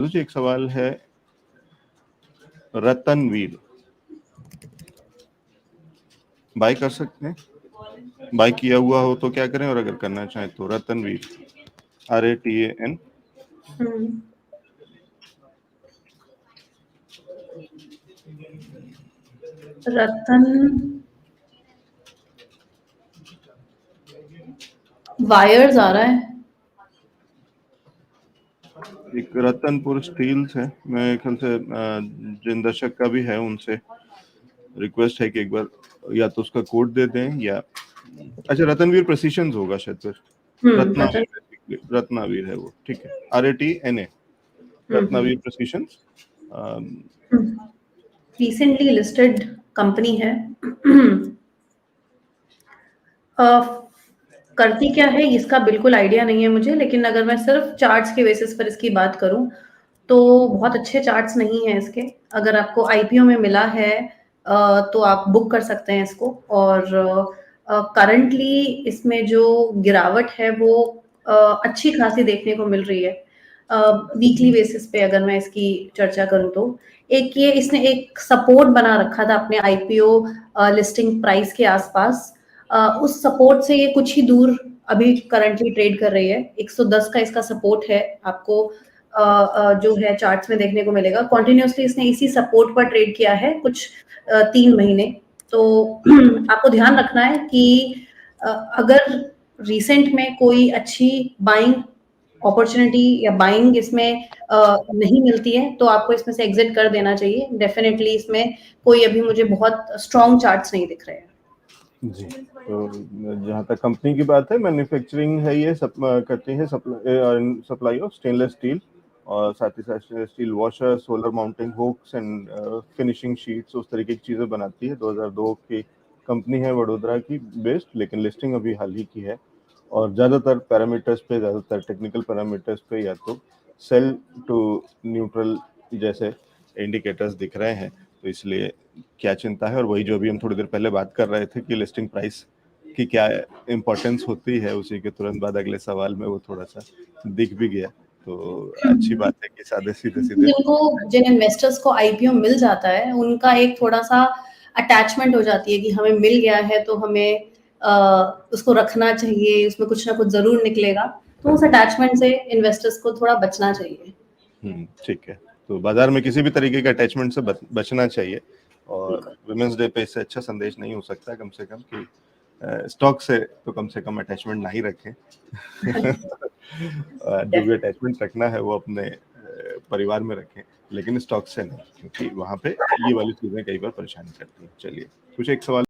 जी एक सवाल है रतनवीर, बाय कर सकते हैं? बाय किया हुआ हो तो क्या करें, और अगर करना चाहें तो रतनवीर RATAN। रतन वायर्स आ रहा है। एक रतनपुर स्टील्स है, मेरे ख्याल से जिन दर्शक का भी है उनसे रिक्वेस्ट है कि एक बार या तो उसका कोड दे दें, या अच्छा रतनवीर प्रेसिशंस होगा शायद, फिर रतन रत्नावीर है वो, ठीक है। RATNA रत्नावीर प्रेसिशंस रिसेंटली लिस्टेड कंपनी है। करती क्या है इसका बिल्कुल आइडिया नहीं है मुझे, लेकिन अगर मैं सिर्फ चार्ट्स के बेसिस पर इसकी बात करूं तो बहुत अच्छे चार्ट्स नहीं हैं इसके। अगर आपको IPO में मिला है तो आप बुक कर सकते हैं इसको। और करंटली इसमें जो गिरावट है वो अच्छी खासी देखने को मिल रही है। वीकली बेसिस पे अगर मैं इसकी चर्चा करूं तो एक ये इसने एक सपोर्ट बना रखा था अपने IPO लिस्टिंग प्राइस के आसपास। उस सपोर्ट से ये कुछ ही दूर अभी करंटली ट्रेड कर रही है। 110 का इसका सपोर्ट है, आपको जो है चार्ट्स में देखने को मिलेगा। कॉन्टिन्यूसली इसने इसी सपोर्ट पर ट्रेड किया है कुछ 3 महीने। तो आपको ध्यान रखना है कि अगर रिसेंट में कोई अच्छी बाइंग अपॉर्चुनिटी या बाइंग इसमें नहीं मिलती है तो आपको इसमें से एग्जिट कर देना चाहिए। डेफिनेटली इसमें कोई अभी मुझे बहुत स्ट्रॉन्ग चार्ट्स नहीं दिख रहे हैं। जी, तो जहाँ तक कंपनी की बात है, मैन्युफैक्चरिंग है ये, करती है सप्लाई ऑफ स्टेनलेस स्टील, और साथ ही साथ stainless steel washer, solar mounting hooks and finishing sheets, उस तरीके की चीज़ें बनाती है। 2002 की कंपनी है, वडोदरा की बेस्ड, लेकिन लिस्टिंग अभी हाल ही की है। और ज़्यादातर पैरामीटर्स पे, ज़्यादातर टेक्निकल पैरामीटर्स पे या तो सेल टू न्यूट्रल जैसे इंडिकेटर्स दिख रहे हैं, तो इसलिए क्या चिंता है। और वही जो अभी हम थोड़ी देर पहले बात कर रहे थे कि लिस्टिंग प्राइस की क्या इम्पोर्टेंस होती है, उसी के तुरंत बाद अगले सवाल में वो थोड़ा सा दिख भी गया। तो अच्छी बात है कि सादे सीधे जिन इन्वेस्टर्स को IPO मिल जाता है उनका एक थोड़ा सा अटैचमेंट हो जाती है कि हमें मिल गया है तो हमें उसको रखना चाहिए, उसमें कुछ ना कुछ जरूर निकलेगा। तो उस अटैचमेंट से इन्वेस्टर्स को थोड़ा बचना चाहिए। ठीक है, तो बाजार में किसी भी तरीके के अटैचमेंट से बचना चाहिए। और वुमेन्स डे पे इससे अच्छा संदेश नहीं हो सकता कम से कम कि स्टॉक से तो कम से कम अटैचमेंट नहीं रखें। जो भी अटैचमेंट रखना है वो अपने परिवार में रखें, लेकिन स्टॉक से नहीं, क्योंकि वहां पे ये वाली चीजें कई बार परेशान करती हैं। चलिए, कुछ एक सवाल